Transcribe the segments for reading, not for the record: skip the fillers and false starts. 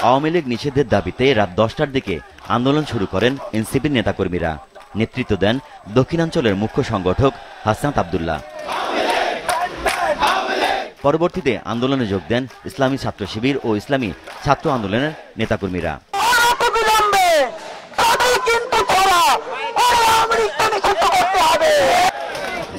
আওয়ামী লীগ নিষেধের দাবিতে রাত 10টার দিকে আন্দোলন শুরু করেন এনসিপির নেতাকর্মীরা। নেতৃত্ব দেন দক্ষিণাঞ্চলের মুখ্য সংগঠক হাসনাত আব্দুল্লাহ। পরবর্তীতে আন্দোলনে যোগ দেন ইসলামী ছাত্র শিবির ও ইসলামী ছাত্র আন্দোলনের নেতাকর্মীরা।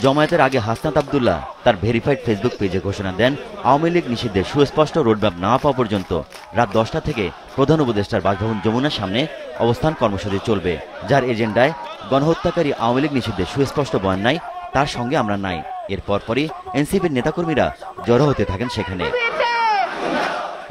জমায়েতের আগে হাসনাত আব্দুল্লাহ তার ভেরিফাইড ফেসবুক পেজে ঘোষণা দেন, আওয়ামী লীগ নিষিদ্ধের সুস্পষ্ট রোডম্যাপ না পাওয়া পর্যন্ত রাত 10টা থেকে প্রধান উপদেষ্টার বাসভবন যমুনার সামনে অবস্থান কর্মসূচি চলবে, যার এজেন্ডায় গণহত্যাকারী আওয়ামী লীগ নিষিদ্ধের সুস্পষ্ট বয়ান নাই, তার সঙ্গে আমরা নাই। এর পরপরই এনসিপির নেতাকর্মীরা জড়ো হতে থাকেন সেখানে।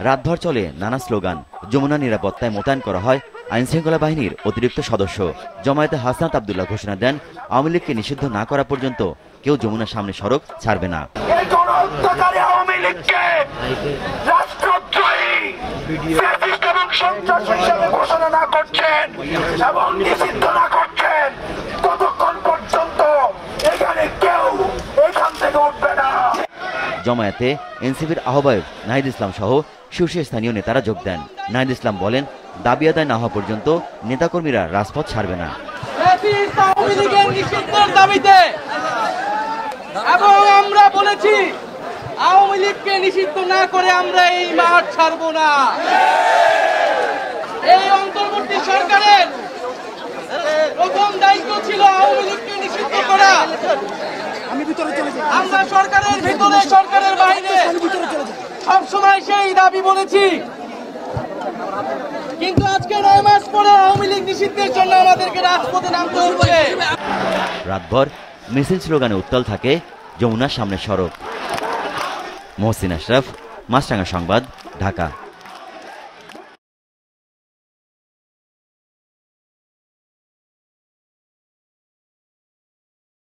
রাতভর চলে নানা স্লোগান। যমুনা নিরাপত্তায় মোতায়েন করা হয় আইনশৃঙ্খলা বাহিনীর অতিরিক্ত সদস্য। জমায়েতে হাসনাত আব্দুল্লাহ ঘোষণা দেন, আওয়ামী লীগকে নিষিদ্ধ না করা পর্যন্ত কেউ যমুনার সামনে সড়ক ছাড়বে না। জমায়েতে এনসিপির আহ্বায়ক নাহিদ ইসলাম সহ শীর্ষস্থানীয় নেতারা যোগ দেন। নাহিদ ইসলাম বলেন, দাবি আদায় না হওয়া পর্যন্ত নেতাকর্মীরা রাজপথ ছাড়বে না। এবং আমরা বলেছি, আওয়ামী লীগকে নিষিদ্ধ না করে আমরা এই মাঠ ছাড়ব না। এই অন্তর্বর্তী সরকারের প্রথম দায়িত্ব ছিল আওয়ামী লীগকে নিষিদ্ধ করা। আমরা সরকারের ভিতরে, সরকারের বাইরে সবসময় সেই দাবি বলেছি, কিন্তু আজকে 9 মাস পরে আওয়ামী লীগ নিষিদ্ধের জন্য আমাদেরকে রাজপথে নামতে হচ্ছে। রাতভর মিছিল স্লোগানে উত্তাল থাকে যমুনার সামনের সড়ক। মহসিন আশরাফ, মাছরাঙা সংবাদ, ঢাকা।